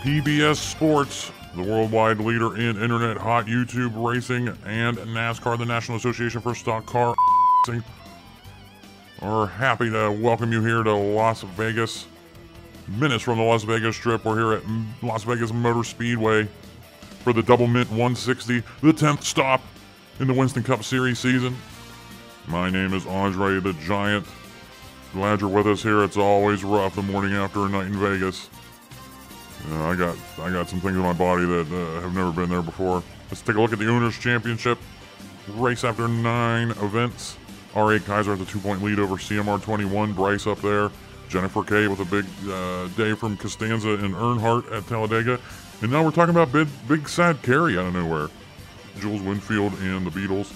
PBS Sports, the worldwide leader in internet hot YouTube racing, and NASCAR, the National Association for Stock Car Racing, are happy to welcome you here to Las Vegas. Minutes from the Las Vegas Strip, we're here at Las Vegas Motor Speedway for the Doublemint 160, the 10th stop in the Winston Cup Series season. My name is Andre the Giant. Glad you're with us here. It's always rough the morning after a night in Vegas. I got some things in my body that have never been there before. Let's take a look at the Owners' Championship. Race after 9 events. R8 Kaiser has a 2-point lead over CMR21. Bryce up there. Jennifer K with a big day from Costanza and Earnhardt at Talladega. And now we're talking about big sad Carey out of nowhere. Jules Winfield and the Beatles.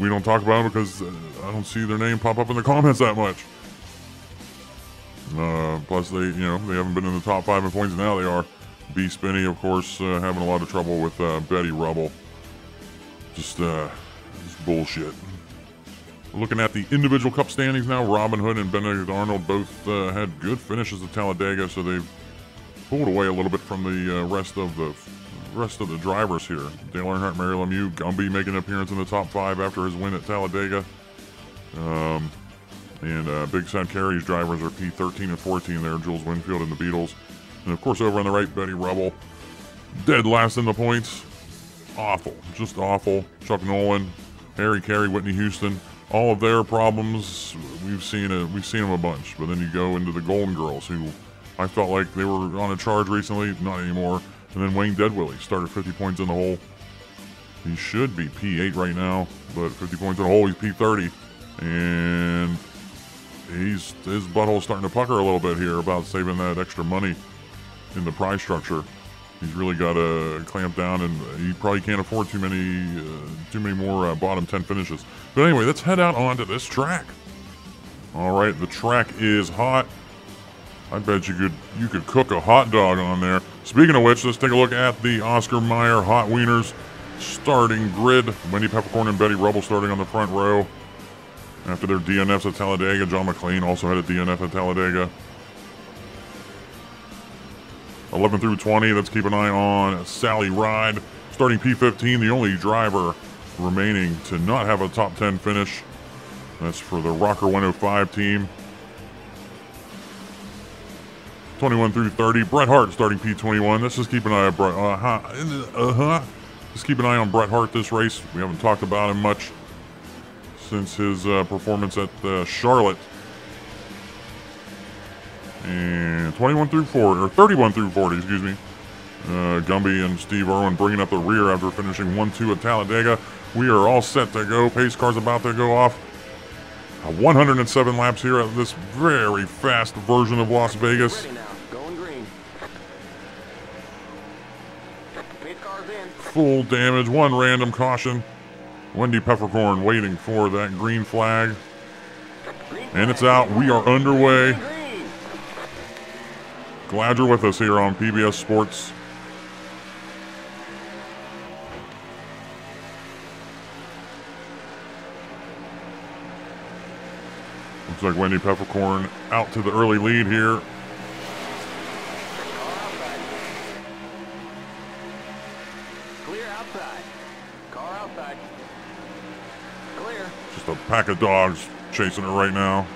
We don't talk about them because I don't see their name pop up in the comments that much. Plus, they haven't been in the top 5 in points. Now they are. B. Spinney, of course, having a lot of trouble with Betty Rubble. Just bullshit. Looking at the individual cup standings now, Robin Hood and Benedict Arnold both had good finishes at Talladega, so they've pulled away a little bit from the rest of the drivers here. Dale Earnhardt, Mary Lemieux, Gumby making an appearance in the top 5 after his win at Talladega. And Big Sad Carey's drivers are P13 and 14 there, Jules Winfield and the Beatles. And of course over on the right, Betty Rubble. Dead last in the points. Awful, just awful. Chuck Nolan, Harry Carey, Whitney Houston. All of their problems, we've seen them a bunch. But then you go into the Golden Girls, who I felt like they were on a charge recently, not anymore. And then Wayne Deadwillie started 50 points in the hole. He should be P8 right now, but 50 points in the hole, he's P30. And his butthole's starting to pucker a little bit here about saving that extra money in the prize structure. He's really got to clamp down, and he probably can't afford too many more bottom 10 finishes. But anyway, let's head out onto this track. All right, the track is hot. I bet you could cook a hot dog on there. Speaking of which, let's take a look at the Oscar Mayer Hot Wieners starting grid. Wendy Peppercorn and Betty Rubble starting on the front row. After their DNFs at Talladega, John McClain also had a DNF at Talladega. 11 through 20, let's keep an eye on Sally Ride. Starting P15, the only driver remaining to not have a top 10 finish. That's for the Rocker 105 team. 21 through 30, Bret Hart starting P21. Let's just keep an eye on Bret. Just keep an eye on Bret Hart this race. We haven't talked about him much since his performance at Charlotte. And 31 through 40, or 31 through 40, excuse me. Gumby and Steve Irwin bringing up the rear after finishing 1-2 at Talladega. We are all set to go. Pace car's about to go off. 107 laps here at this very fast version of Las Vegas. Ready now. Going green. Pace car's in. Full damage, 1 random caution. Wendy Peppercorn waiting for that green flag. And it's out. We are underway. Glad you're with us here on PBS Sports. Looks like Wendy Peppercorn out to the early lead here. Clear outside. Car outside. Clear. Just a pack of dogs chasing her right now.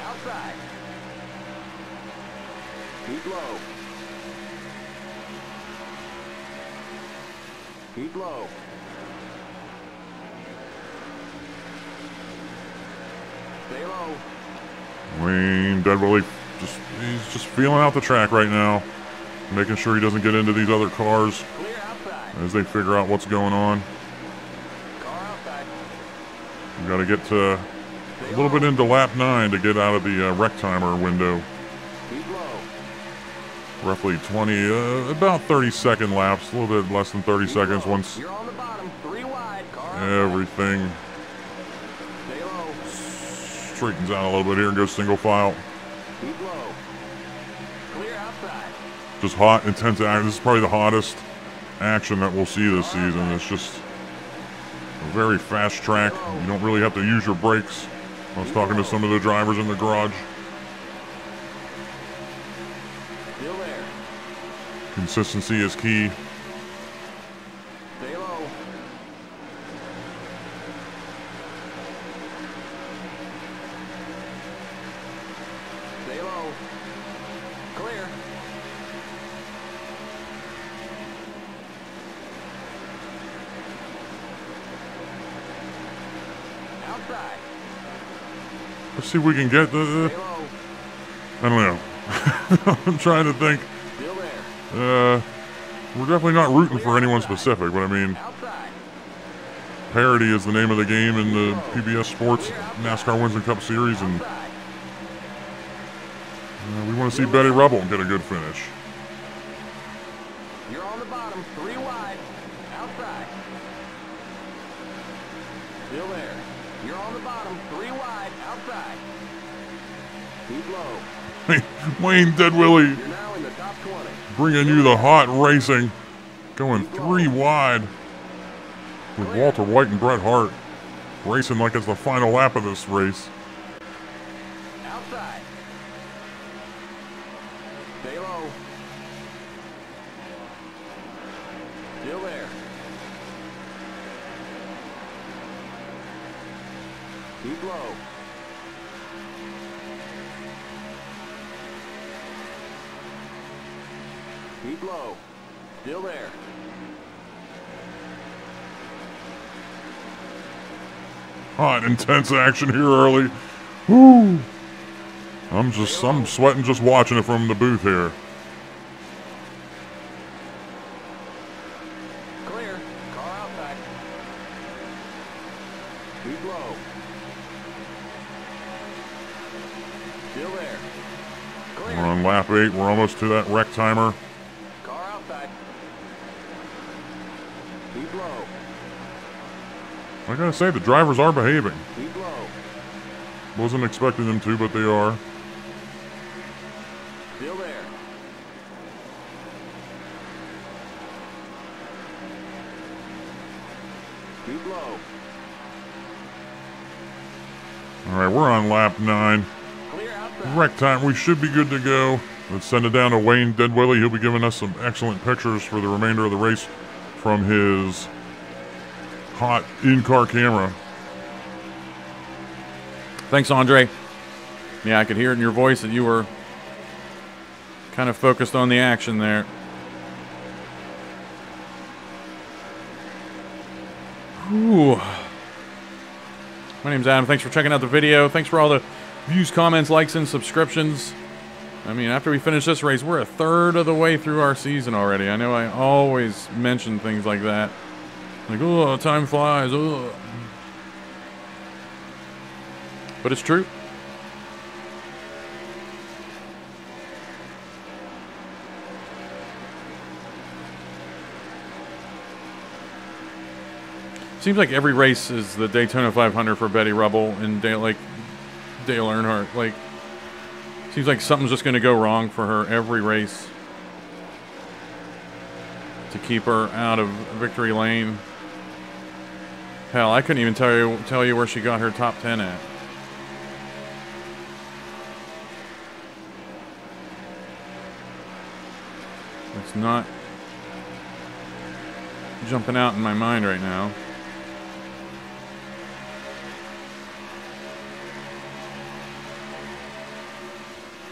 Outside. Keep low. Keep low. Stay low. Wayne Deadwillie, he's just feeling out the track right now. Making sure he doesn't get into these other cars Clear outside. as they figure out what's going on. Car outside. We got to get to a little bit into lap 9 to get out of the wreck timer window. Keep low. Roughly 20, about 30-second laps, a little bit less than 30 seconds once You're on the bottom. 3 wide. Car outside. everything Stay low. straightens out a little bit here and goes single file. Keep low. Clear outside. Just hot, intense action. This is probably the hottest action that we'll see this season. It's just a very fast track. You don't really have to use your brakes. I was talking to some of the drivers in the garage. Consistency is key. Stay low. Stay low. Clear. Outside. Let's see if we can get the. Stay low. I don't know. I'm trying to think. Still there. We're definitely not rooting for anyone specific, but I mean, Outside. parity is the name of the game in the PBS Sports NASCAR Wins and Cup Series, and Outside. we want to see Betty Rubble get a good finish. You're on the bottom. 3 wide. Outside. Still there. You're on the bottom. 3 wide. Outside. Keep low. Wayne Dead Willie You're now in the top 20. bringing you the hot racing, going 3 wide with Walter White and Bret Hart racing like it's the final lap of this race. Outside. Stay low. Still there. Keep low. Keep low. Still there. Hot, intense action here early. Woo! I'm sweating just watching it from the booth here. Clear. Car outside. Keep low. Still there. Clear. We're on lap 8. We're almost to that wreck timer. Car outside. Keep low. I gotta say, the drivers are behaving. Keep low. Wasn't expecting them to, but they are. Still there. Keep low. All right, we're on lap 9. Clear outside. Wreck time. We should be good to go. Let's send it down to Wayne Dead Willie. He'll be giving us some excellent pictures for the remainder of the race from his hot in-car camera. Thanks, Andre. Yeah, I could hear it in your voice that you were kind of focused on the action there. Ooh. My name's Adam. Thanks for checking out the video. Thanks for all the views, comments, likes, and subscriptions. I mean, after we finish this race, we're a third of the way through our season already. I know I always mention things like that. Like, oh, time flies. Oh. But it's true. Seems like every race is the Daytona 500 for Betty Rubble and Dale Earnhardt. Like, seems like something's just going to go wrong for her every race to keep her out of victory lane. Hell, I couldn't even tell you where she got her top 10 at. It's not jumping out in my mind right now.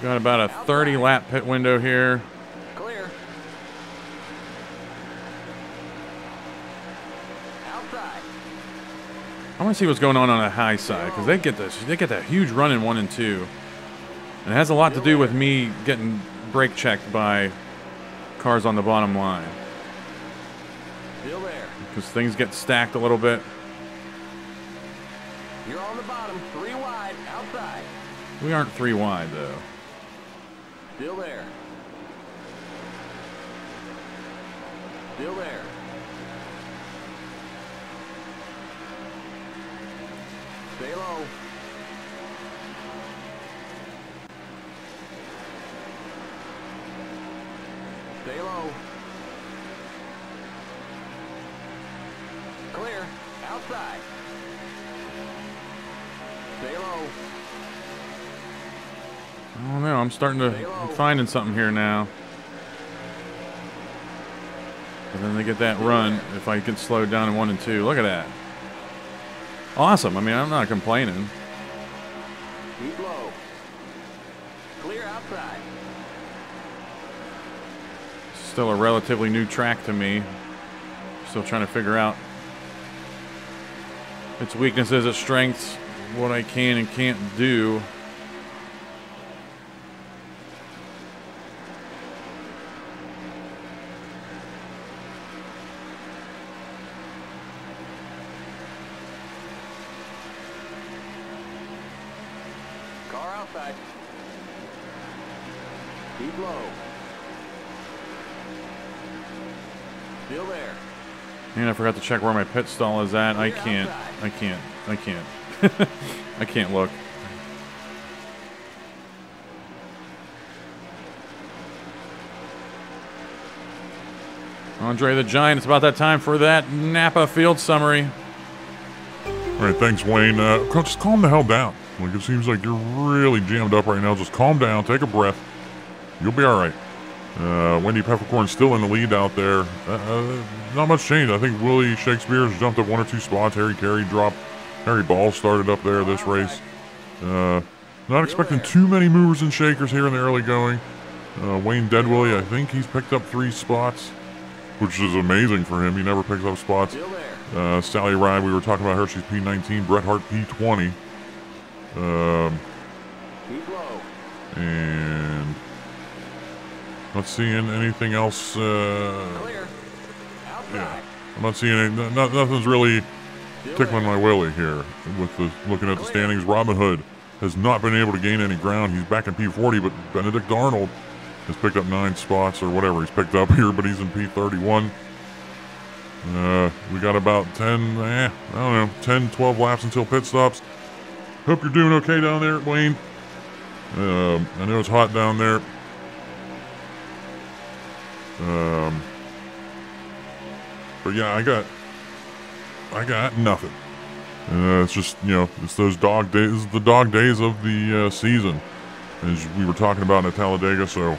Got about a 30 lap pit window here. Clear. Outside. I want to see what's going on the high side because they get that huge run in 1 and 2, and it has a lot to do with me getting brake checked by cars on the bottom line. Still there. Because things get stacked a little bit. You're on the bottom. 3 wide. Outside. We aren't 3 wide though. Still there. Still there. Stay low. Stay low. Clear. Outside. Stay low. I don't know. I'm finding something here now. But then they get that run if I get slowed down in 1 and 2. Look at that. Awesome. I mean, I'm not complaining. Keep low. Clear outside. Still a relatively new track to me. Still trying to figure out its weaknesses, its strengths, what I can and can't do. Car outside. Keep low. Still there. And I forgot to check where my pit stall is at. I can't I can't look. Andre the Giant, it's about that time for that Napa field summary. All right, thanks, Wayne. Just calm the hell down. Like, it seems like you're really jammed up right now. Just calm down, take a breath. You'll be all right. Wendy Peppercorn's still in the lead out there. Not much change. I think Willie Shakespeare's jumped up 1 or 2 spots. Harry Carey dropped. Harry Ball started up there this race. Not expecting too many movers and shakers here in the early going. Wayne Deadwillie, I think he's picked up 3 spots, which is amazing for him. He never picks up spots. Sally Ride, we were talking about her. She's P19. Bret Hart P20. Keep low. And not seeing anything else. Clear. Outside. Yeah, I'm not seeing any. Nothing's really tickling my willy here. With looking at the standings, Robin Hood has not been able to gain any ground. He's back in P40, but Benedict Arnold has picked up 9 spots or whatever he's picked up here, but he's in P31. We got about 10, I don't know, 10, 12 laps until pit stops. Hope you're doing okay down there, Wayne. I know it's hot down there. But yeah, I got nothing. It's just, you know, it's those dog days, the dog days of the season, as we were talking about in Talladega. So,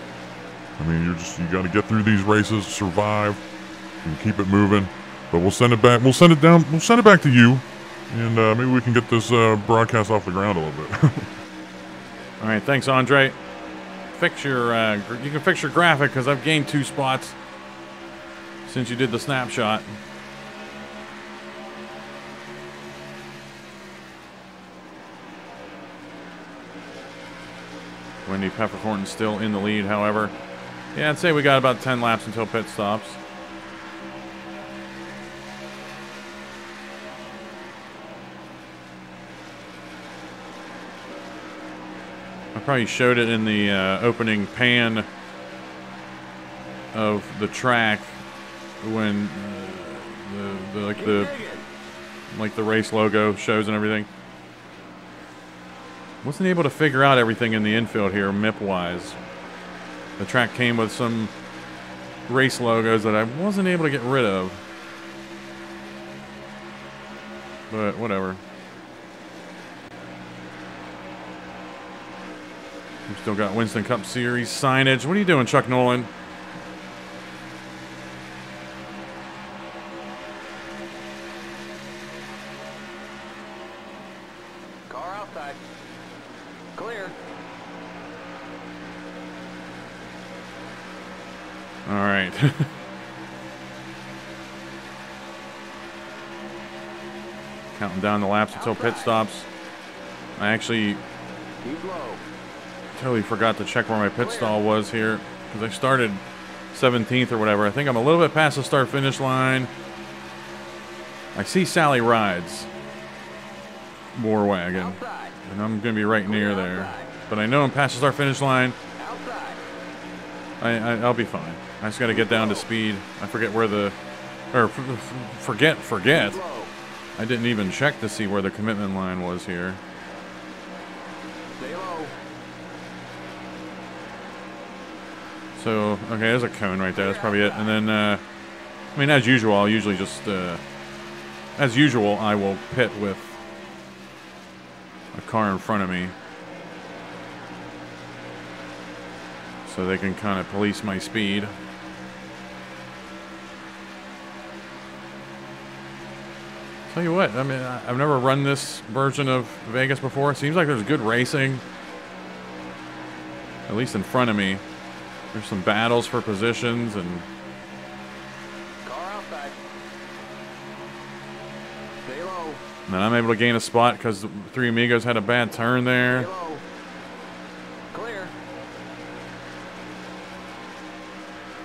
I mean, you got to get through these races, survive, and keep it moving. But we'll send it back. We'll send it down. We'll send it back to you, and maybe we can get this broadcast off the ground a little bit. All right, thanks, Andre. Fix your you can fix your graphic because I've gained 2 spots since you did the snapshot. Wendy Peppercorn still in the lead, however. Yeah, I'd say we got about 10 laps until pit stops. I probably showed it in the opening pan of the track when the race logo shows and everything. Wasn't able to figure out everything in the infield here, MIP-wise. The track came with some race logos that I wasn't able to get rid of. But whatever. We've still got Winston Cup Series signage. What are you doing, Chuck Nolan? Car outside. Clear. All right. Counting down the laps until pit stops. I actually Keep low. totally forgot to check where my pit stall was here because I started 17th or whatever. I think I'm a little bit past the start-finish line. I see Sally Rides War Wagon, Outside. and I'm going to be right near there. But I know I'm past the start-finish line. Outside. I'll be fine. I just got to get down to speed. I forget where the... Or forget. Keep low. I didn't even check to see where the commitment line was here. Stay low. So, okay, there's a cone right there. That's probably it. And then, I mean, as usual, I'll usually just... as usual, I will pit with a car in front of me, so they can kind of police my speed. Tell you what, I mean, I've never run this version of Vegas before. It seems like there's good racing, at least in front of me. There's some battles for positions, and Car outside. Stay low. then I'm able to gain a spot because Three Amigos had a bad turn there. Stay low. Clear.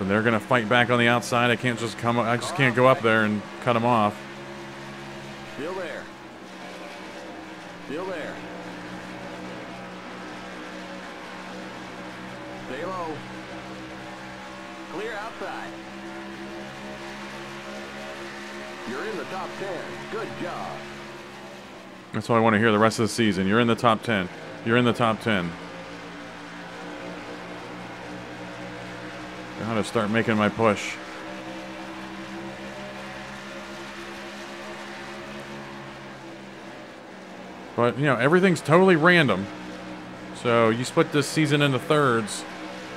But they're gonna fight back on the outside. I can't just come. I just can't go up there and cut them off. Still there. Still there. Stay low. Clear outside. You're in the top 10. Good job. That's what I want to hear the rest of the season. You're in the top 10. You're in the top 10. I gotta start making my push. But, you know, everything's totally random. So you split this season into thirds.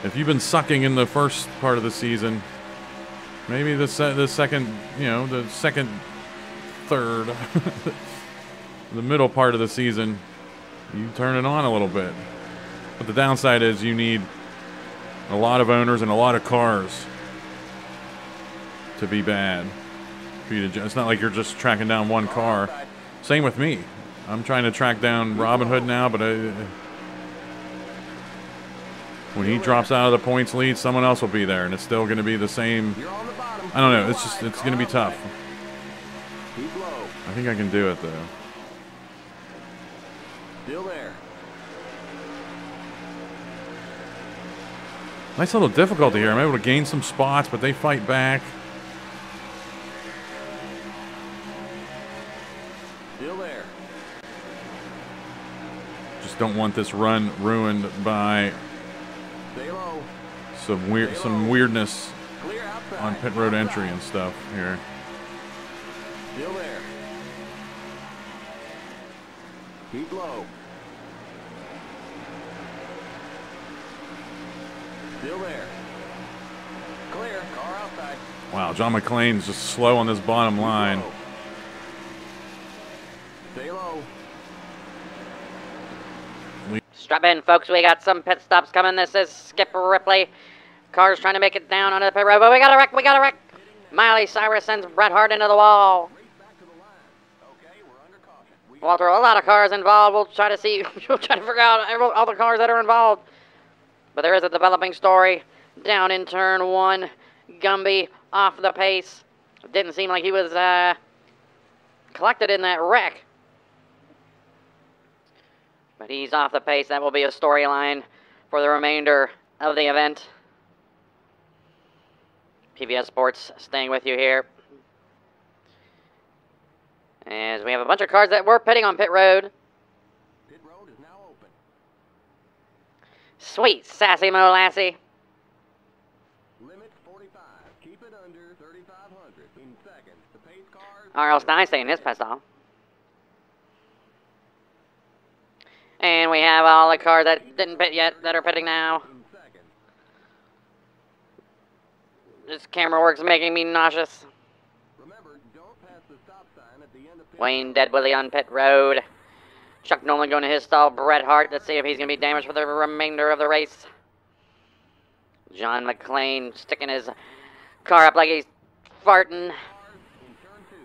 If you've been sucking in the first part of the season, maybe the second, you know, the second third, the middle part of the season, you turn it on a little bit. But the downside is you need a lot of owners and a lot of cars to be bad. For you to, it's not like you're just tracking down one car. Same with me. I'm trying to track down Robin Hood now, but when he drops out of the points lead, someone else will be there, and it's still going to be the same. I don't know. It's going to be tough. I think I can do it, though. Still there. Nice little difficulty here. I'm able to gain some spots, but they fight back. Still there. Just don't want this run ruined by Stay low. some weirdness Clear outside. on pit road entry and stuff here. Still there. Keep low. Still there. Clear. Car outside. Wow, John McClane's just slow on this bottom line. Low. Stay low. Strap in, folks. We got some pit stops coming. This is Skip Ripley. Cars trying to make it down onto the pit road, but we got a wreck. We got a wreck. Miley Cyrus sends Bret Hart into the wall. Back to the line. Okay, we're under caution. Walter, a lot of cars involved. We'll try to see. We'll try to figure out all the cars that are involved. But there is a developing story down in turn one. Gumby off the pace. Didn't seem like he was collected in that wreck. But he's off the pace. That will be a storyline for the remainder of the event. PBS Sports staying with you here. As we have a bunch of cars that were pitting on pit road. Pit road is now open. Sweet, sassy Mo Lassie. Limit 45. Keep it under 3,500. In second, the pace cars. R.L. Steinstein, his pissed off. And we have all the cars that didn't pit yet that are pitting now. In second. This camera work's making me nauseous. Remember, don't pass the stop sign at the end of pit Wayne Dead Willie on pit road. Chuck Nolan going to his stall. Bret Hart. Let's see if he's going to be damaged for the remainder of the race. John McClane sticking his car up like he's farting. cars in turn two.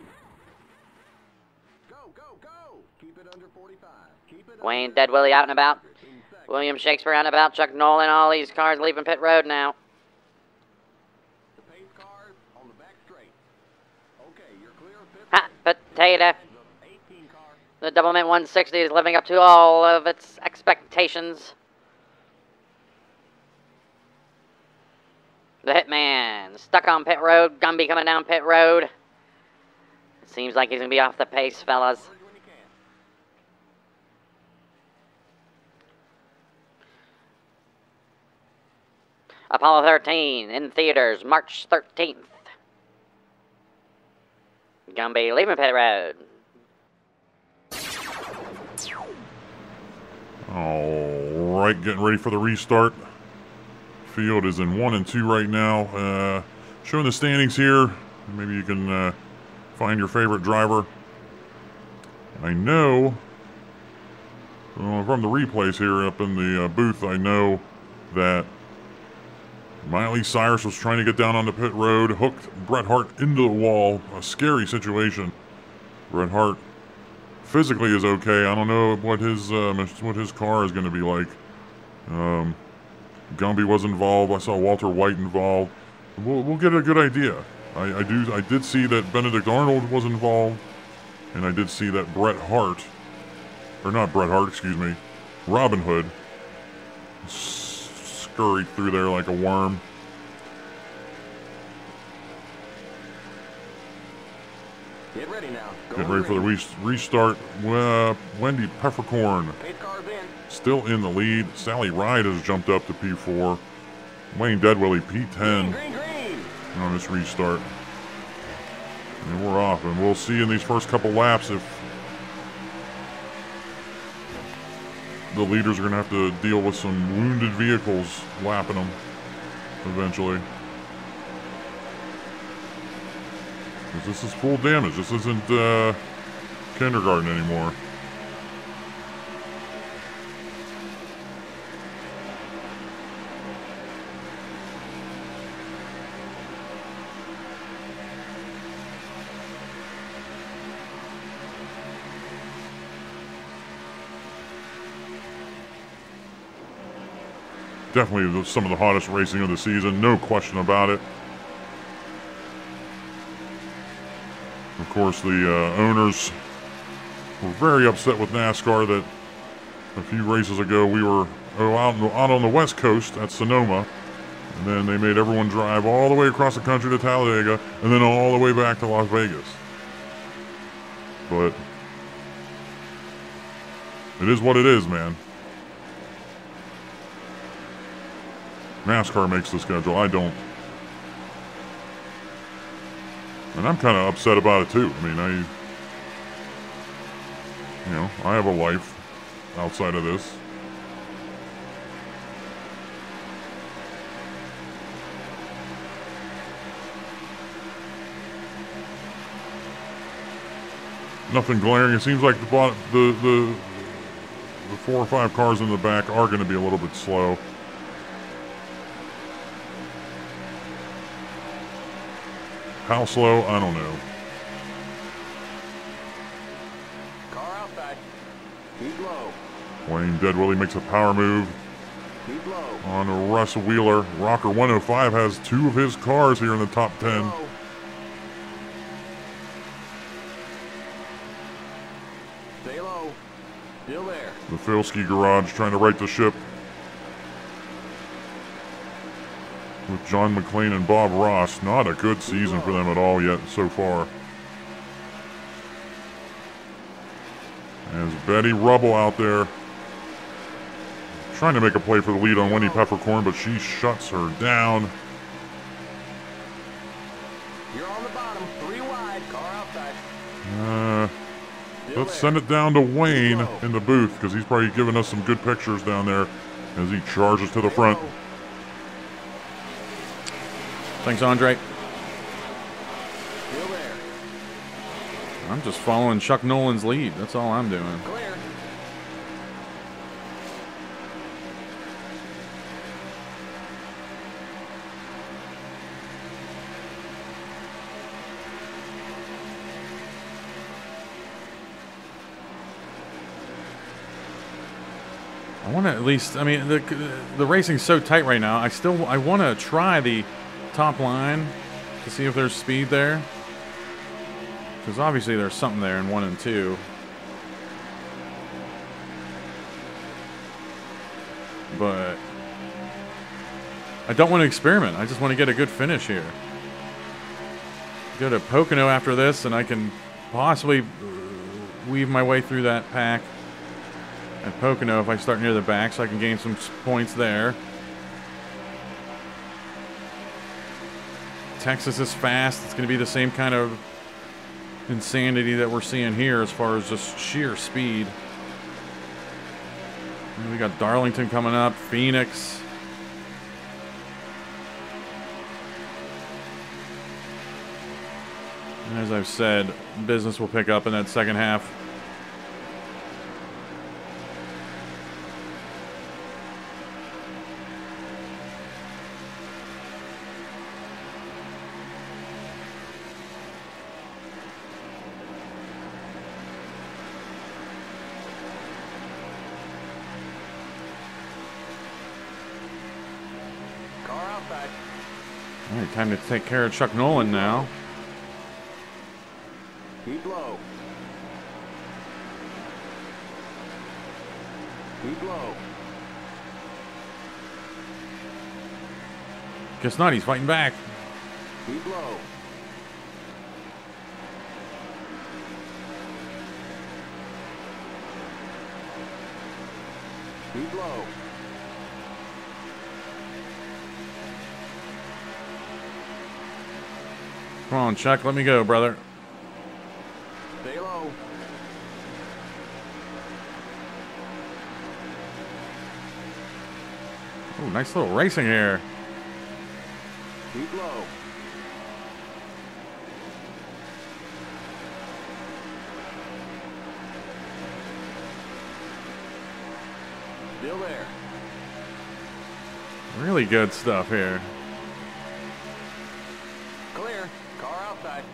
Go, go, go! Keep it under 45. Keep it Wayne under Dead Willie out and about. 3,500. In second. William Shakespeare out and about. Chuck Nolan. All these cars leaving pit road now. The pace cars on the back straight. Okay, you're clear of pit. Hot potato. Of 18 cars. The Doublemint 160 is living up to all of its expectations. The Hitman stuck on pit road. Gumby coming down pit road. It seems like he's going to be off the pace, fellas. When you can. Apollo 13 in theaters March 13th. Gumby leaving pit road. All right, getting ready for the restart. Field is in 1 and 2 right now. Showing the standings here. Maybe you can find your favorite driver. I know, from the replays here up in the booth, I know that Miley Cyrus was trying to get down on the pit road, hooked Bret Hart into the wall. A scary situation. Bret Hart physically is okay. I don't know what his car is going to be like. Gumby was involved. I saw Walter White involved. We'll get a good idea. I did see that Benedict Arnold was involved, and I did see that Bret Hart, or not Bret Hart, excuse me, Robin Hood scurried through there like a worm. Get ready now. Get ready for the restart. Wendy Peppercorn still in the lead. Sally Ride has jumped up to P4. Wayne Deadwilly P10 on this restart. And we're off, and we'll see in these first couple laps if the leaders are going to have to deal with some wounded vehicles lapping them eventually. Because this is full damage. This isn't kindergarten anymore. Definitely some of the hottest racing of the season, no question about it. Of course, the owners were very upset with NASCAR that a few races ago we were out on the West Coast at Sonoma, and then they made everyone drive all the way across the country to Talladega, and then all the way back to Las Vegas. But it is what it is, man. NASCAR makes the schedule. I don't. And I'm kind of upset about it too. I mean, I have a life outside of this. Nothing glaring. It seems like the 4 or 5 cars in the back are going to be a little bit slow. How slow? I don't know. Car outside. Keep low. Wayne Deadwilly makes a power move Keep low. on Russ Wheeler. Rocker 105 has 2 of his cars here in the top 10. Low. Stay low. Still there. The Filski garage trying to right the ship with John McClane and Bob Ross. Not a good season for them at all yet so far. There's Betty Rubble out there trying to make a play for the lead on Wendy Peppercorn, but she shuts her down. You're on the bottom. 3 wide. Car outside. Let's send it down to Wayne in the booth, because he's probably giving us some good pictures down there as he charges to the front. Thanks, Andre. Still there. I'm just following Chuck Nolan's lead. That's all I'm doing. Clear. I want to at least, I mean, the racing's so tight right now. I want to try the top line to see if there's speed there. Because obviously there's something there in 1 and 2. But I don't want to experiment. I just want to get a good finish here. Go to Pocono after this, and I can possibly weave my way through that pack at Pocono if I start near the back, so I can gain some points there. Texas is fast. It's going to be the same kind of insanity that we're seeing here as far as just sheer speed. And we got Darlington coming up, Phoenix. And as I've said, business will pick up in that second half outside. All right, time to take care of Chuck Nolan now. Keep low. Keep low. Guess not, he's fighting back. Keep low. Keep low. Come on, Chuck, let me go, brother. Stay low. Oh, nice little racing here. Keep low. Still there. Really good stuff here. Clear. Car outside.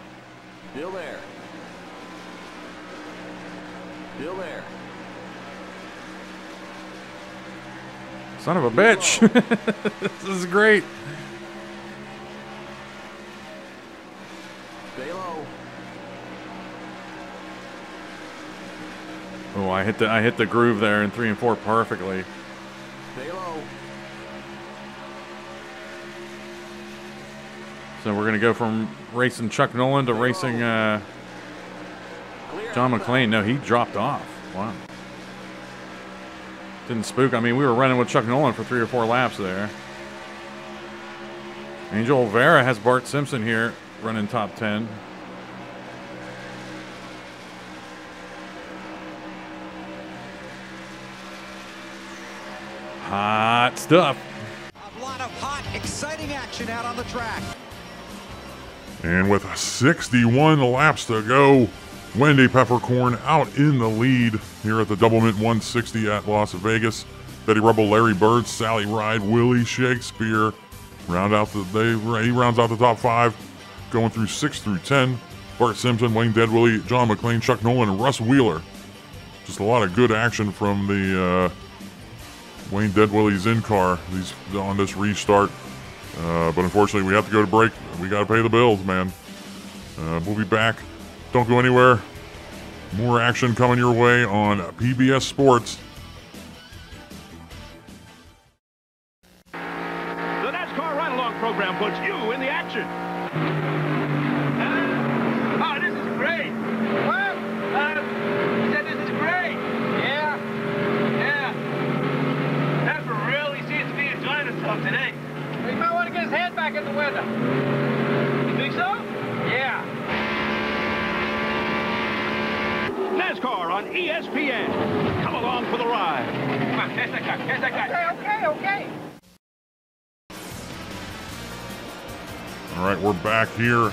Still there. Still there. Son of a bitch. This is great. Stay low. Oh, I hit the groove there in 3 and 4 perfectly. Stay low. So we're gonna go from racing Chuck Nolan to racing Clear John outside. McClane. No, he dropped off. Wow. Didn't spook. I mean, we were running with Chuck Nolan for 3 or 4 laps there. Angel Oliveira has Bart Simpson here running top 10. Hot stuff. A lot of hot, exciting action out on the track. And with 61 laps to go, Wendy Peppercorn out in the lead here at the Doublemint 160 at Las Vegas. Betty Rubble, Larry Bird, Sally Ride, Willie Shakespeare he rounds out the top 5, going through 6 through 10. Bart Simpson, Wayne Deadwillie, John McClane, Chuck Nolan, and Russ Wheeler. Just a lot of good action from the Wayne Deadwillie's in-car on this restart. But unfortunately, we have to go to break. We got to pay the bills, man. We'll be back. Don't go anywhere. More action coming your way on PBS Sports. The NASCAR Ride-Along program puts you in the action. Oh, this is great. What? He said this is great. Yeah? Yeah. Pepper really seems to be enjoying himself today. He might want to get his head back in the window. You think so? Yeah. NASCAR on ESPN. Come along for the ride. Come on, catch that guy. Catch that guy. Okay. All right, we're back here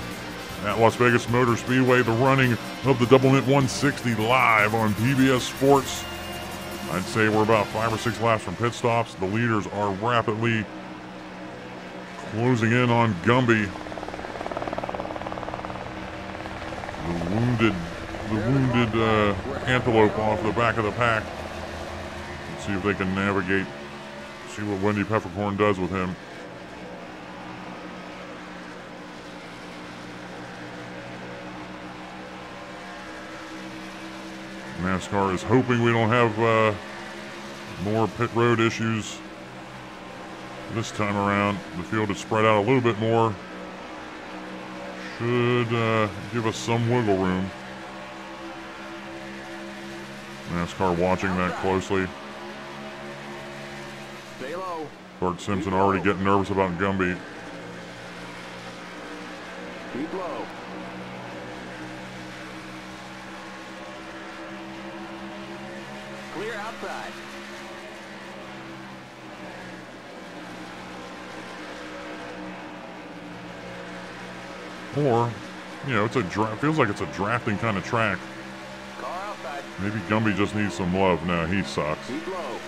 at Las Vegas Motor Speedway. The running of the Doublemint 160 live on PBS Sports. I'd say we're about 5 or 6 laps from pit stops. The leaders are rapidly closing in on Gumby. The wounded antelope off the back of the pack. Let's see if they can navigate, see what Wendy Peppercorn does with him. NASCAR is hoping we don't have more pit road issues this time around. The field is spread out a little bit more. Should give us some wiggle room. NASCAR watching that closely. Stay low. Bart Simpson already getting nervous about Gumby. Keep low. Clear outside. Or, you know, feels like it's a drafting kind of track. Car outside. Maybe Gumby just needs some love. No, he sucks. Keep low.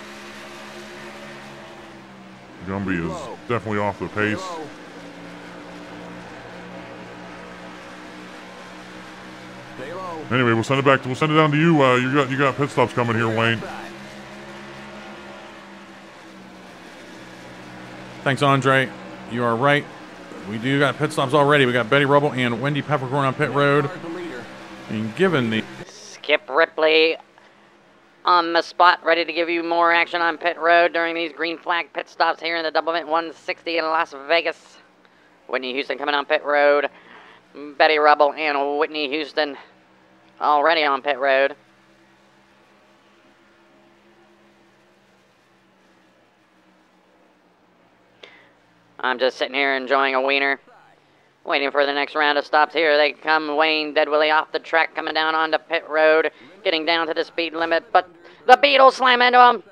Gumby is definitely off the pace. Low. Stay low. Anyway, we'll send it down to you. You got pit stops coming here, Wayne. Outside. Thanks, Andre. you are right. We do got pit stops already. We got Betty Rubble and Wendy Peppercorn on pit road. Car's the leader. And given the Skip Ripley on the spot, ready to give you more action on pit road during these green flag pit stops here in the Doublemint 160 in Las Vegas. Whitney Houston coming on pit road. Betty Rubble and Whitney Houston already on pit road. I'm just sitting here enjoying a wiener, waiting for the next round of stops. Here they come. Wayne Dead Willie off the track, coming down onto pit road, getting down to the speed limit, but the Beatles slam into him.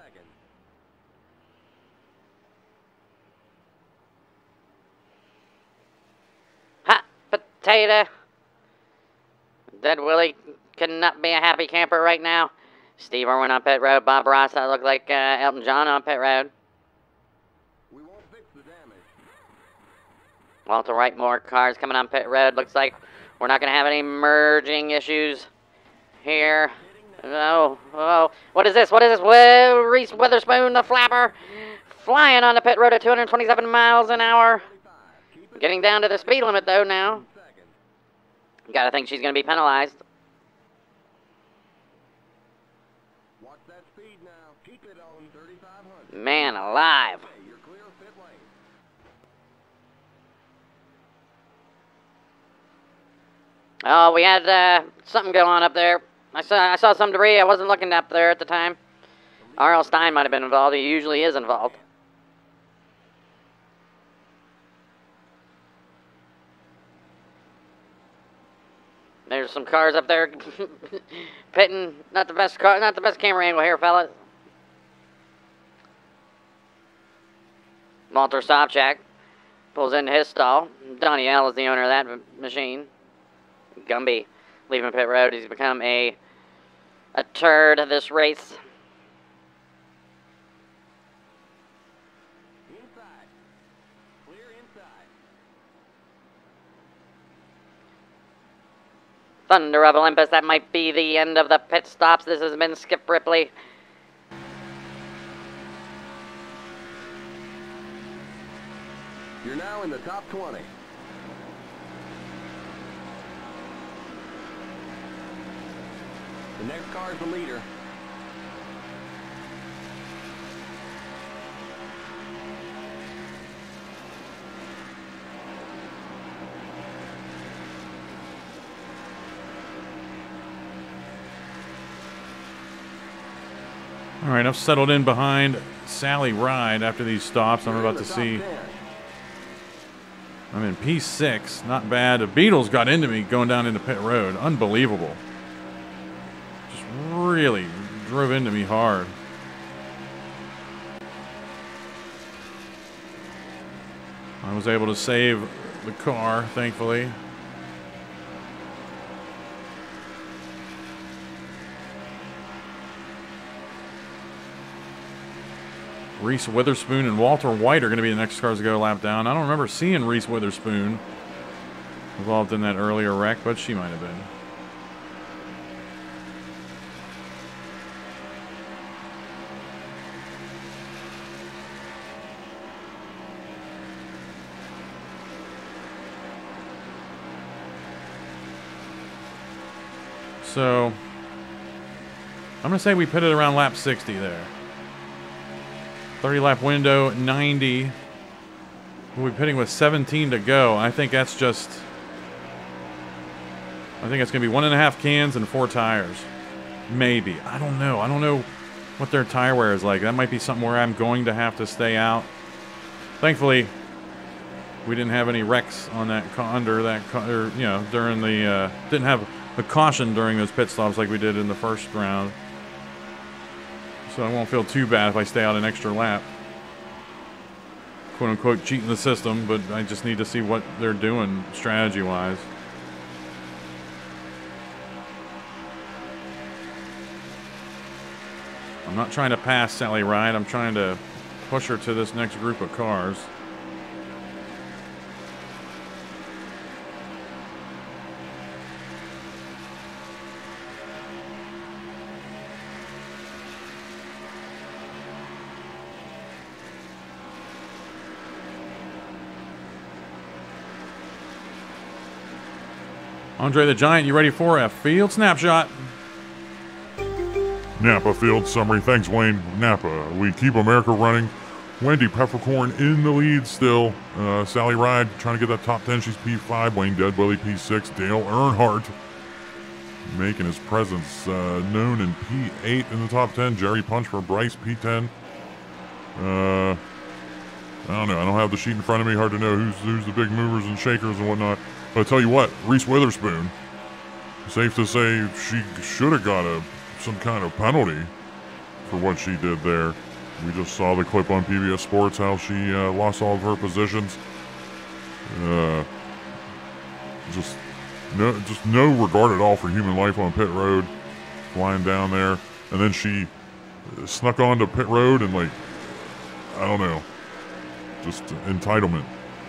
Hot potato. Dead Willie could not be a happy camper right now. Steve Irwin on pit road. Bob Ross, that looked like Elton John on pit road. We won't fix the damage. Walter Wright, more cars coming on pit road. Looks like we're not going to have any merging issues here. Oh, what is this? What is this? Whoa, Reese Witherspoon, the flapper, flying on the pit road at 227 miles an hour. Getting down to the speed limit, though, now. Got to think she's going to be penalized. Watch that speed now. Keep it on 3,500. Man alive. Hey, you're clear of pit lane. Oh, we had something going on up there. I saw some debris. I wasn't looking up there at the time. R.L. Stein might have been involved. He usually is involved. There's some cars up there pitting. Not the best car, not the best camera angle here, fellas. Walter Sobchak pulls into his stall. Donnie L is the owner of that machine. Gumby leaving pit road. He's become a turd of this race. Inside. Clear inside. Thunder of Olympus, that might be the end of the pit stops. This has been Skip Ripley. You're now in the top 20. The next car is the leader. all right, I've settled in behind Sally Ride after these stops. I'm You're in about the to top see. 10. I'm in P6, not bad. The Beatles got into me going down into pit road. Unbelievable. Just really drove into me hard. I was able to save the car, thankfully. Reese Witherspoon and Walter White are going to be the next cars to go lap down. I don't remember seeing Reese Witherspoon involved in that earlier wreck, but she might have been. So, I'm going to say we pitted around lap 60 there. 30 lap window, 90. We'll be pitting with 17 to go. I think that's just, I think it's going to be 1.5 cans and 4 tires. Maybe. I don't know. I don't know what their tire wear is like. That might be something where I'm going to have to stay out. Thankfully, we didn't have any wrecks on that, during the, didn't have a caution during those pit stops like we did in the first round. So I won't feel too bad if I stay out an extra lap. Quote unquote cheating the system, but I just need to see what they're doing strategy wise. I'm not trying to pass Sally Ride, I'm trying to push her to this next group of cars. Andre the Giant, you ready for a field snapshot? Napa Field summary. Thanks, Wayne. Napa. We keep America running. Wendy Peppercorn in the lead still. Sally Ride trying to get that top 10. She's P5. Wayne Deadwilly P6. Dale Earnhardt making his presence known in P8 in the top 10. Jerry Punch for Bryce P10. I don't know. I don't have the sheet in front of me. Hard to know who's the big movers and shakers and whatnot. But I tell you what, Reese Witherspoon. Safe to say she should have got some kind of penalty for what she did there. We just saw the clip on PBS Sports how she lost all of her positions. Just no regard at all for human life on pit road, flying down there, and then she snuck onto pit road and, like, I don't know, just entitlement.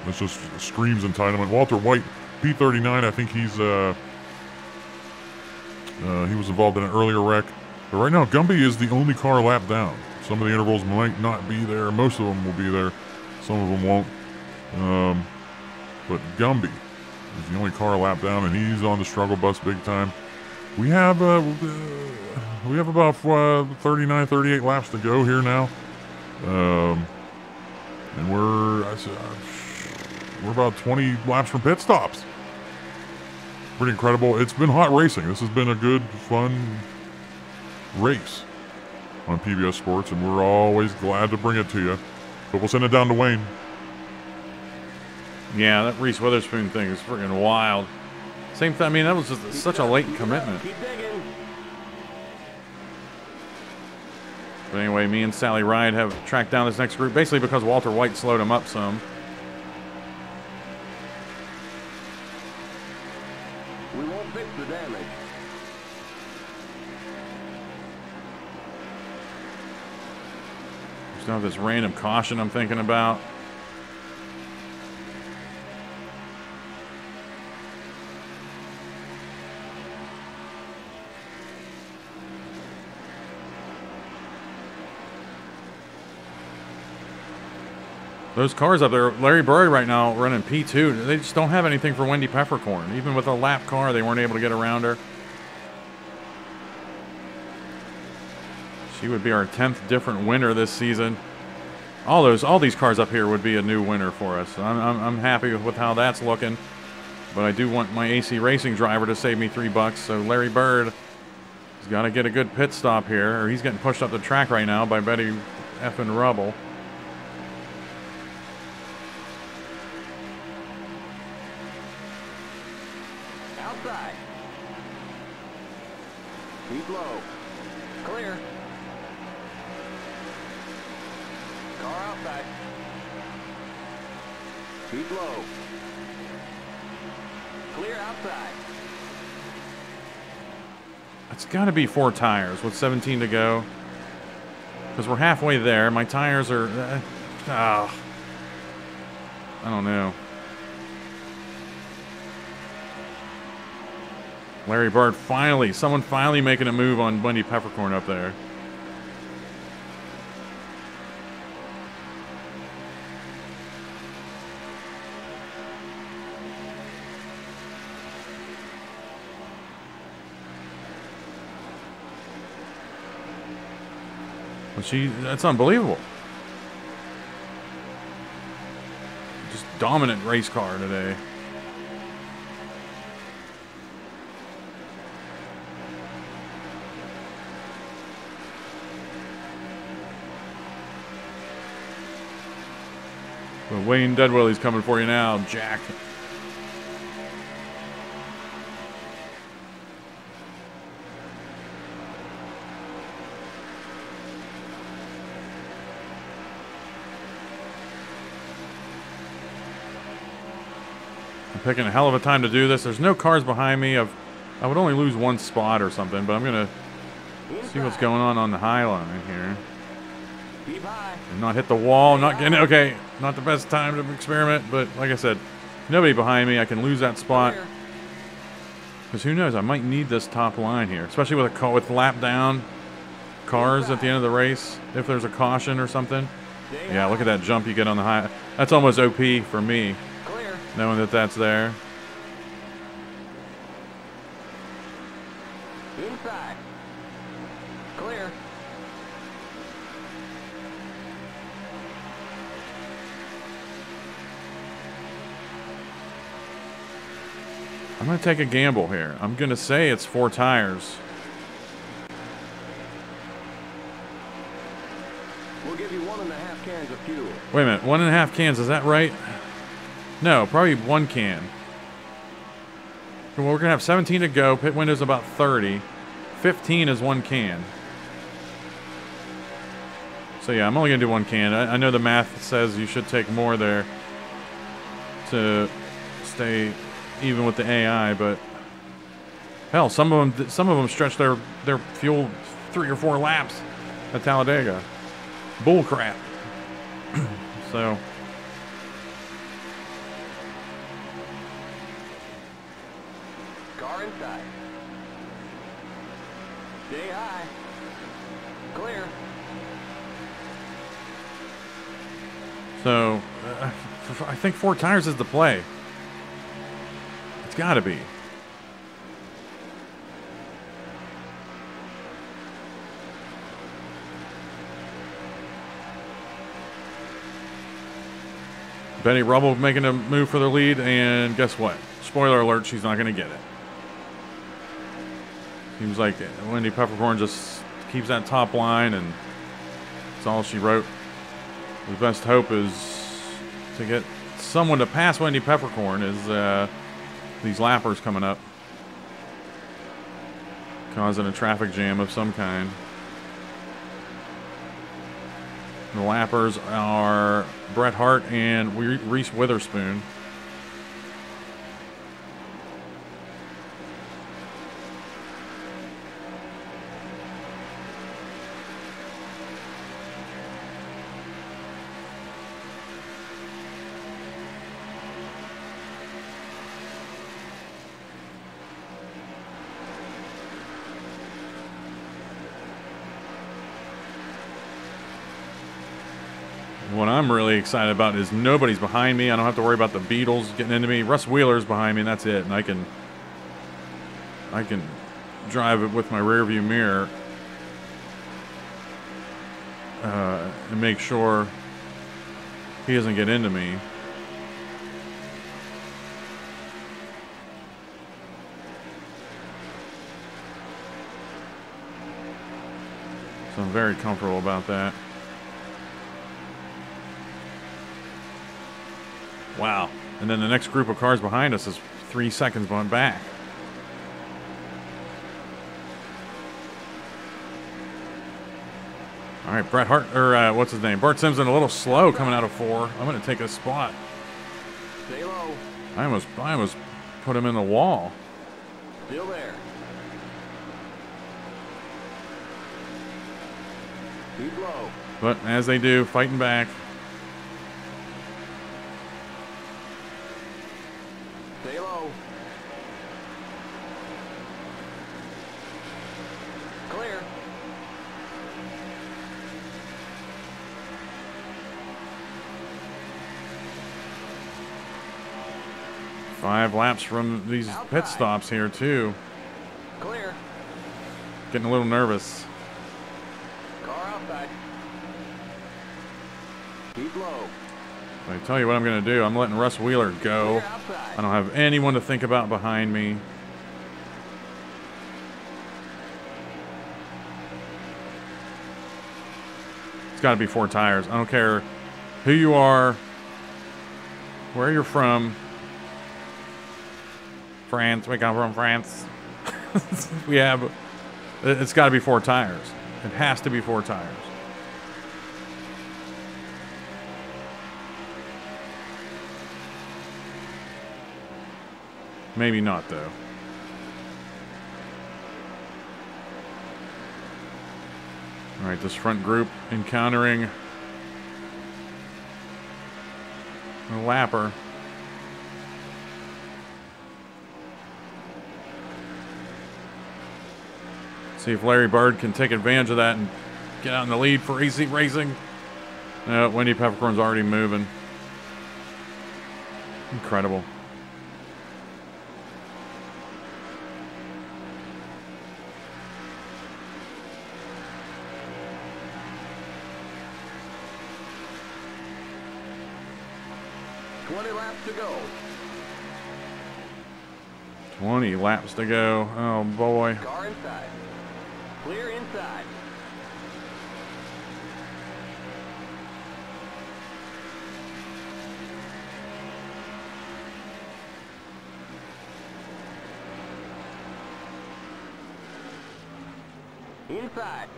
This just screams entitlement. Walter White, P39. I think he was involved in an earlier wreck. But right now, Gumby is the only car lap down. Some of the intervals might not be there. Most of them will be there. Some of them won't. But Gumby is the only car lap down, and he's on the struggle bus big time. We have about 39, 38 laps to go here now. And we're about 20 laps from pit stops. Pretty incredible. It's been hot racing. This has been a good, fun race on PBS Sports, and we're always glad to bring it to you. But we'll send it down to Wayne. Yeah, that Reese Witherspoon thing is freaking wild. Same thing. I mean, that was just such a late commitment. Keep digging. But anyway, me and Sally Ride have tracked down this next group, basically because Walter White slowed him up some. We won't fix the damage. Still have this random caution I'm thinking about. Those cars up there, Larry Bird right now running P2, they just don't have anything for Wendy Peppercorn. Even with a lap car, they weren't able to get around her. She would be our 10th different winner this season. All these cars up here would be a new winner for us. I'm happy with how that's looking. But I do want my AC Racing driver to save me $3. So Larry Bird has got to get a good pit stop here, or he's getting pushed up the track right now by Betty effing Rubble. Outside. Keep low. Clear. Car outside. Keep low. Clear outside. It's got to be 4 tires with 17 to go. Because we're halfway there. My tires are... I don't know. Larry Bird someone finally making a move on Wendy Peppercorn up there. But that's unbelievable. Just dominant race car today. But Wayne Deadwilly's coming for you now, Jack. I'm picking a hell of a time to do this. There's no cars behind me. I would only lose 1 spot or something, but I'm going to see what's going on the high line here. Keep high. And not hit the wall, not getting okay. Not the best time to experiment, but like I said, nobody behind me. I can lose that spot. Because who knows? I might need this top line here, especially with lap down cars at the end of the race. If there's a caution or something. Yeah, look at that jump you get on the high. That's almost OP for me, Clear. knowing that that's there. I'm going to take a gamble here. I'm going to say it's 4 tires. We'll give you 1.5 cans of fuel. Wait a minute, 1.5 cans, is that right? No, probably 1 can. Well, we're going to have 17 to go. Pit window's about 30. 15 is 1 can. So yeah, I'm only going to do 1 can. I know the math says you should take more there to stay even with the AI, but hell, some of them stretch their fuel 3 or 4 laps at Talladega. Bull crap. So Car inside. Stay high. Clear. So I think 4 tires is the play. It's got to be. Betty Rubble making a move for the lead, and guess what? Spoiler alert, she's not going to get it. Seems like Wendy Peppercorn just keeps that top line, and that's all she wrote. The best hope is to get someone to pass Wendy Peppercorn is these lappers coming up, causing a traffic jam of some kind. The lappers are Bret Hart and Reese Witherspoon. What I'm really excited about is nobody's behind me. I don't have to worry about the Beatles getting into me. Russ Wheeler's behind me, and that's it. And I can drive it with my rear view mirror and make sure he doesn't get into me. So I'm very comfortable about that. Wow. And then the next group of cars behind us is 3 seconds back. All right, Bret Hart, or what's his name? Bart Simpson, a little slow coming out of 4. I'm going to take a spot. Stay low. I almost put him in the wall. Still there. Keep low. But as they do, fighting back. Stay low. Clear. Five laps from these pit stops here, too. Clear. Getting a little nervous. Car outside. Keep low. I tell you what I'm going to do. I'm letting Russ Wheeler go. Clear outside. I don't have anyone to think about behind me. It's got to be 4 tires. I don't care who you are, where you're from. France. We come from France. We have... It's got to be 4 tires. It has to be 4 tires. Maybe not, though. All right, this front group encountering a lapper. See if Larry Bird can take advantage of that and get out in the lead for AC Racing. No, Wendy Peppercorn's already moving. Incredible. 20 laps to go. Oh boy. Car inside. Clear inside. Inside.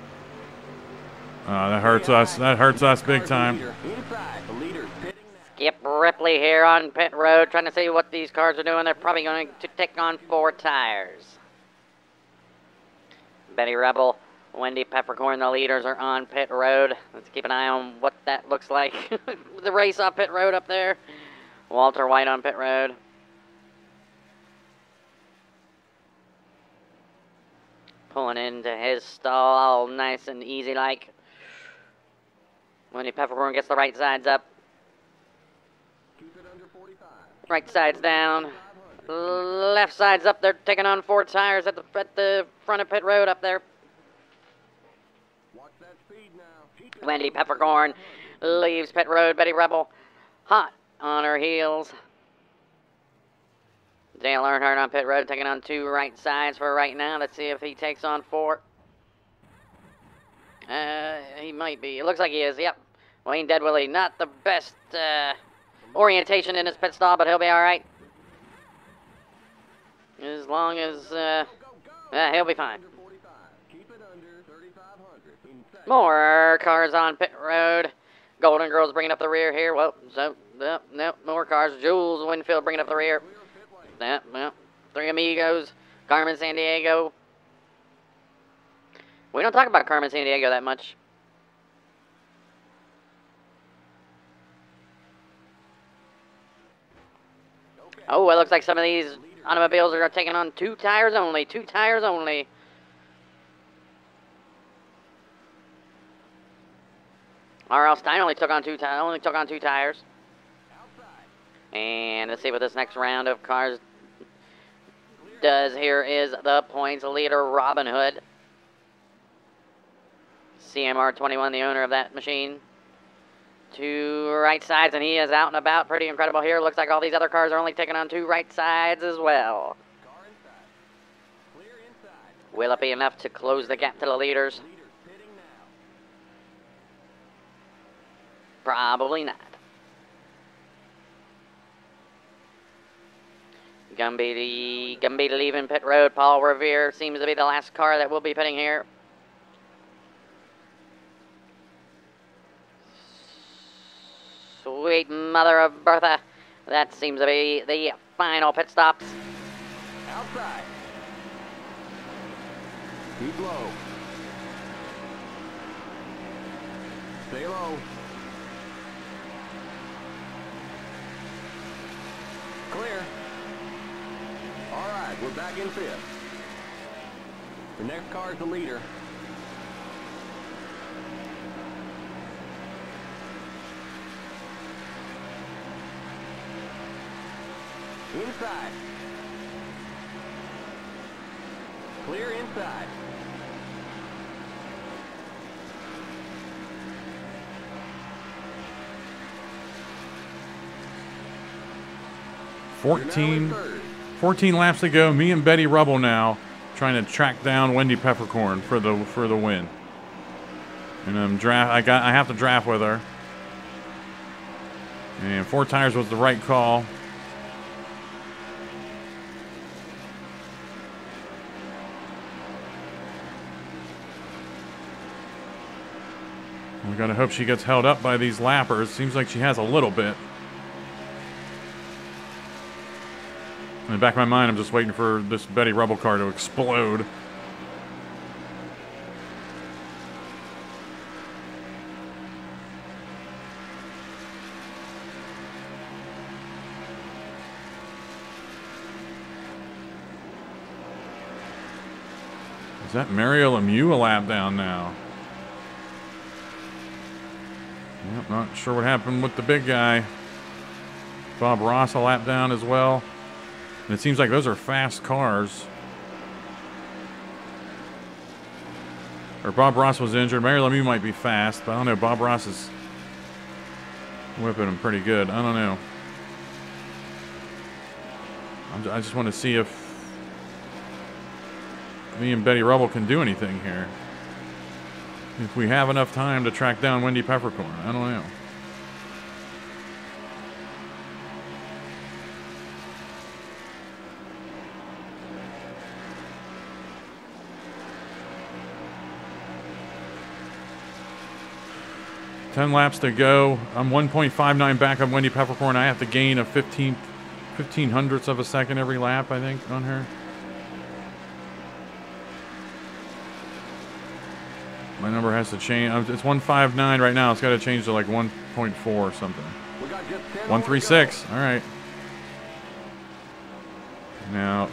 That hurts us. That hurts us big time. Inside. The leader's pitting now. Skip Ripley here on pit road, trying to see what these cars are doing. They're probably going to take on 4 tires. Betty Rebel, Wendy Peppercorn, the leaders are on pit road. Let's keep an eye on what that looks like. The race off pit road up there. Walter White on pit road. Pulling into his stall, all nice and easy like. Wendy Peppercorn gets the right sides up. Keep it under 45. Right side's down. Left side's up. They're taking on 4 tires at the front of pit road up there. Watch that speed now. Keep it Wendy Peppercorn leaves pit road. Betty Rebel hot on her heels. Dale Earnhardt on pit road, taking on 2 right sides for right now. Let's see if he takes on 4. He might be. It looks like he is. Yep. Wayne Deadwillie, not the best orientation in his pit stall, but he'll be all right. As long as he'll be fine. under 45. Keep it under 3,500. Inside. More cars on pit road. Golden Girls bringing up the rear here. Well, so no more cars. Jules Winfield bringing up the rear. Clear of pit lane. Well, 3 Amigos, Carmen Sandiego. We don't talk about Carmen Sandiego that much. Oh, it looks like some of these automobiles are taking on 2 tires only. 2 tires only. R.L. Stein only took on 2 tires. And let's see what this next round of cars does. Here is the points leader, Robin Hood. CMR21, the owner of that machine. 2 right sides, and he is out and about. Pretty incredible here. Looks like all these other cars are only taking on 2 right sides as well. Car inside. Clear inside. Will it be enough to close the gap to the leaders? Leader's pitting now. Probably not. Gumby leaving pit road. Paul Revere seems to be the last car that will be pitting here. Sweet mother of Bertha. That seems to be the final pit stops. Outside. Keep low. Stay low. Clear. All right, we're back in 5th. The next car is the leader. Inside. Clear inside. You're now in 14 laps to go. Me and Betty Rubble now trying to track down Wendy Peppercorn for the win. And I have to draft with her. And 4 tires was the right call. We gotta hope she gets held up by these lappers. Seems like she has a little bit. In the back of my mind, I'm just waiting for this Betty Rubble car to explode. Is that Mario Lemieux a lap down now? Yep, not sure what happened with the big guy. Bob Ross a lap down as well. And it seems like those are fast cars. Or Bob Ross was injured. Mary Lemieux might be fast, but I don't know. Bob Ross is whipping him pretty good. I don't know. I just want to see if me and Betty Rubble can do anything here. If we have enough time to track down Wendy Peppercorn. I don't know. Ten laps to go. I'm 1.59 back on Wendy Peppercorn. I have to gain a 15 hundredths of a second every lap, I think, on her. My number has to change. It's 159 right now. It's got to change to like 1.4 or something. 136. All right. Now,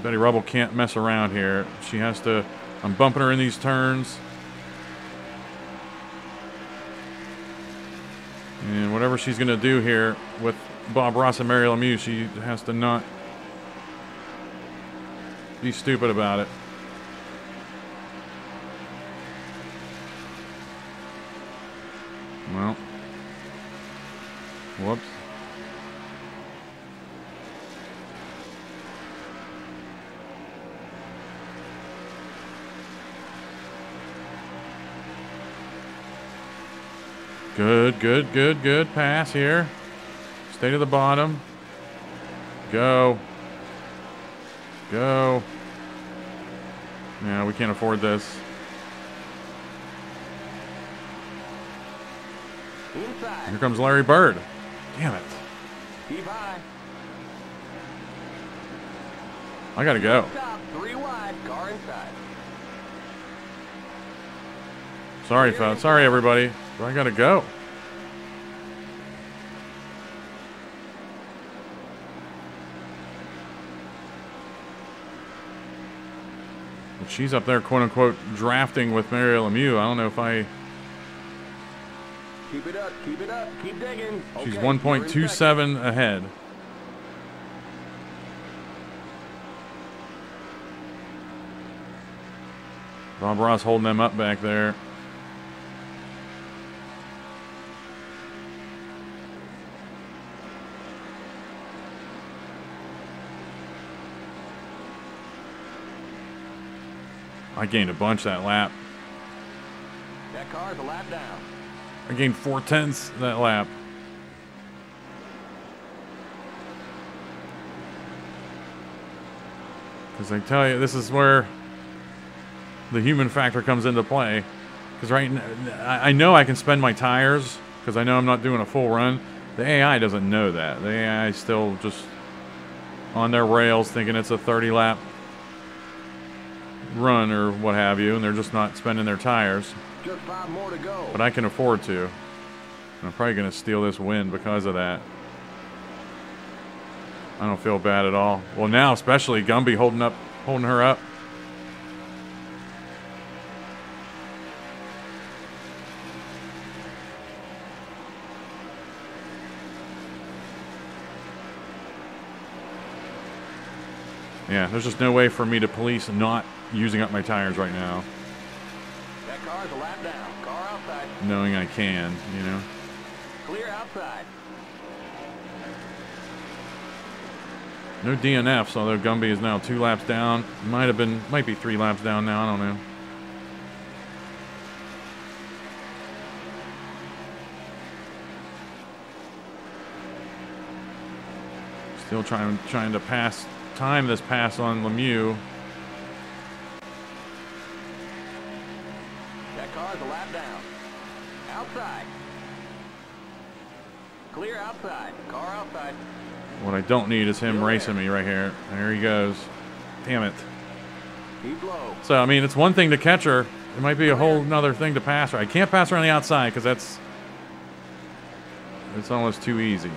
Betty Rubble can't mess around here. She has to. I'm bumping her in these turns. And whatever she's going to do here with Bob Ross and Mary Lemieux, she has to not be stupid about it. Well, whoops. Good pass here. Stay to the bottom. Go. Yeah, we can't afford this. Inside. Here comes Larry Bird. Damn it. Keep high. I gotta go. Stop. 3 wide. Car inside. Sorry, folks. Sorry, everybody. But I gotta go. But she's up there, quote unquote, drafting with Mary Lemieux. I don't know if I. Keep it up. Keep it up. Keep digging. She's Okay, 1.27 ahead. Bob Ross holding them up back there. I gained a bunch that lap. That car's a lap down. I gained 4/10 that lap. Because I tell you, this is where the human factor comes into play. Because right now, I know I can spend my tires because I know I'm not doing a full run. The AI doesn't know that. The AI is still just on their rails thinking it's a 30-lap run or what have you, and they're just not spending their tires. Just 5 more to go. But I can afford to. And I'm probably going to steal this win because of that. I don't feel bad at all. Well, now especially Gumby holding her up. Yeah, there's just no way for me to police not using up my tires right now. That car's a lap down. Car outside. Knowing I can, you know. Clear outside. No DNFs, although Gumby is now 2 laps down. Might be 3 laps down now, I don't know. Still trying to time this pass on Lemieux. That car's a lap down. Outside. Clear outside. Car outside. What I don't need is him racing me right here. There he goes. Damn it. Keep low. So, I mean, it's one thing to catch her. It might be a whole nother thing to pass her. I can't pass her on the outside because it's almost too easy.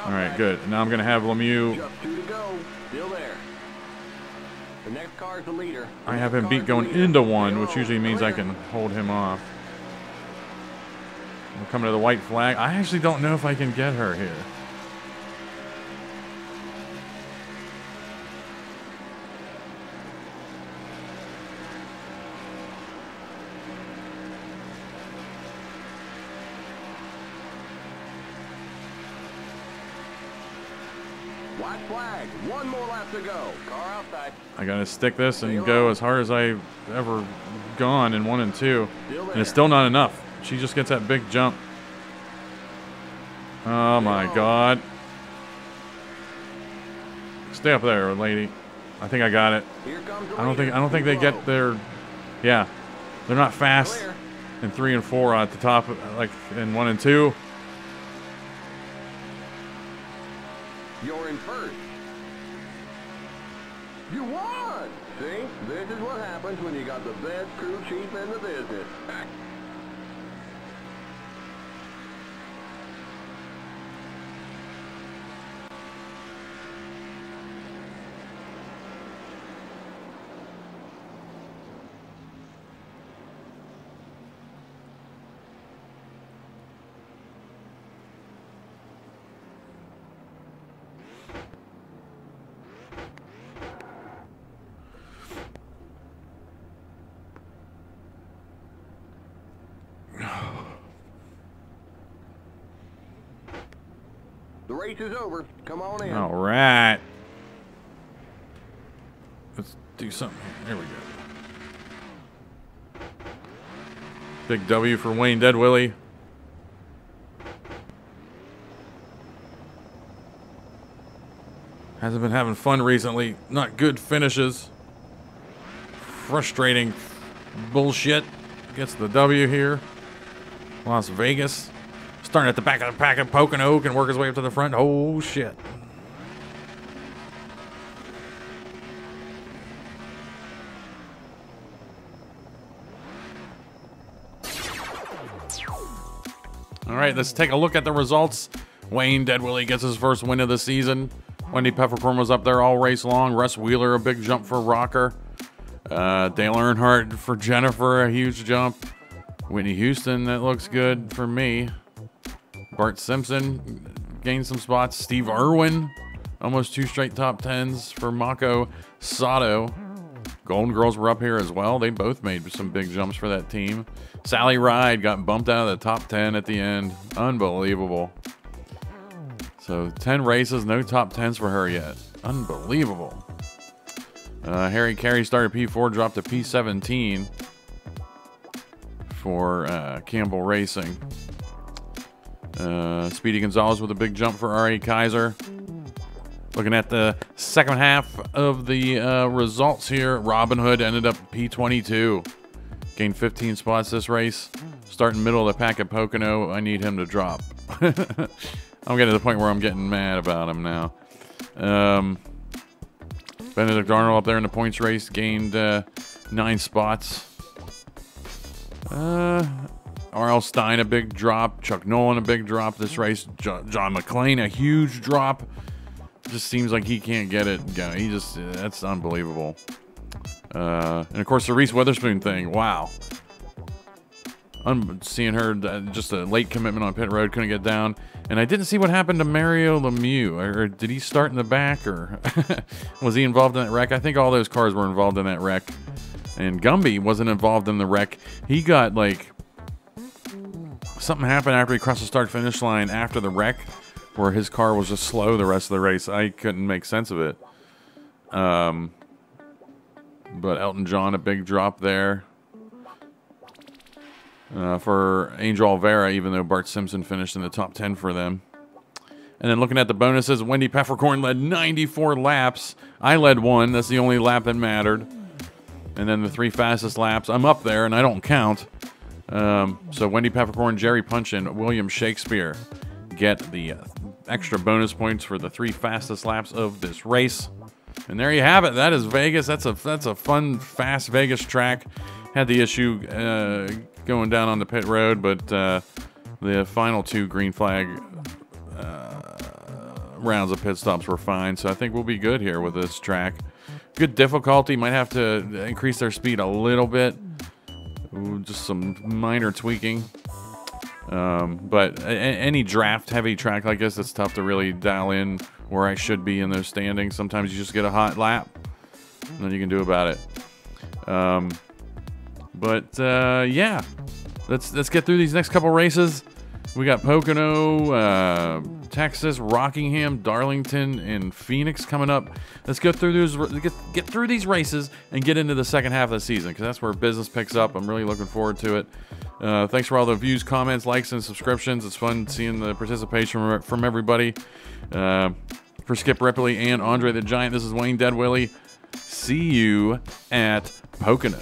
All right, good. Now I'm going to have Lemieux. Just 2 to go. Still there. The next car's the leader. I have him beat going into 1, which usually means I can hold him off. We're coming to the white flag. I actually don't know if I can get her here. White flag. One more lap to go. Car outside. I gotta stick this and go as hard as I've ever gone in 1 and 2. And it's still not enough. She just gets that big jump. Oh my God. Stay up there, lady. I think I got it. Here comes the I don't think leader. they get their, yeah. They're not fast in 3 and 4 at the top, like in 1 and 2. You're in first. You won! See? This is what happens when you got the best crew chief in the business. The race is over. Come on in. All right. Let's do something. There we go. Big W for Wayne Dead Willie. Hasn't been having fun recently. Not good finishes. Frustrating bullshit. Gets the W here. Las Vegas. Starting at the back of the pack of Pocono, can work his way up to the front. Oh, shit. All right, let's take a look at the results. Wayne Dead Willie gets his first win of the season. Wendy Peppercorn was up there all race long. Russ Wheeler, a big jump for Rocker. Dale Earnhardt for Jennifer, a huge jump. Whitney Houston, that looks good for me. Bart Simpson gained some spots. Steve Irwin, almost 2 straight top 10s for Mako Sato. Golden Girls were up here as well. They both made some big jumps for that team. Sally Ride got bumped out of the top 10 at the end. Unbelievable. So 10 races, no top 10s for her yet. Unbelievable. Harry Carey started P4, dropped to P17 for Campbell Racing. Speedy Gonzalez with a big jump for R.A. Kaiser. Looking at the second half of the results here, Robin Hood ended up P22. Gained 15 spots this race. Starting middle of the pack at Pocono, I need him to drop. I'm getting to the point where I'm getting mad about him now. Benedict Arnold up there in the points race, gained 9 spots. R.L. Stein, a big drop. Chuck Nolan, a big drop this race. John McClane, a huge drop. Just seems like he can't get it going. He just, that's unbelievable. And of course, the Reese Witherspoon thing. Wow. Seeing her, just a late commitment on pit road, couldn't get down. And I didn't see what happened to Mario Lemieux. Or did he start in the back, or was he involved in that wreck? I think all those cars were involved in that wreck. And Gumby wasn't involved in the wreck. He got, like, something happened after he crossed the start-finish line after the wreck, where his car was just slow the rest of the race. I couldn't make sense of it. But Elton John, a big drop there. For Angel Alvera, even though Bart Simpson finished in the top 10 for them. And then looking at the bonuses, Wendy Peppercorn led 94 laps. I led 1. That's the only lap that mattered. And then the 3 fastest laps, I'm up there, and I don't count. So Wendy Peppercorn, Jerry Punchin, William Shakespeare get the extra bonus points for the 3 fastest laps of this race. And there you have it. That is Vegas. That's a fun, fast Vegas track. Had the issue going down on the pit road, but the final 2 green flag rounds of pit stops were fine. So I think we'll be good here with this track. Good difficulty. Might have to increase their speed a little bit. Ooh, just some minor tweaking. But any draft heavy track like this, it's tough to really dial in where I should be in those standings. Sometimes you just get a hot lap, nothing you can do about it. Yeah, let's get through these next couple races. We got Pocono, Texas, Rockingham, Darlington, and Phoenix coming up. Let's go through those, get through these races and get into the second half of the season, because that's where business picks up. I'm really looking forward to it. Thanks for all the views, comments, likes, and subscriptions. It's fun seeing the participation from everybody. For Skip Ripley and Andre the Giant, this is Wayne Dead Willie. See you at Pocono.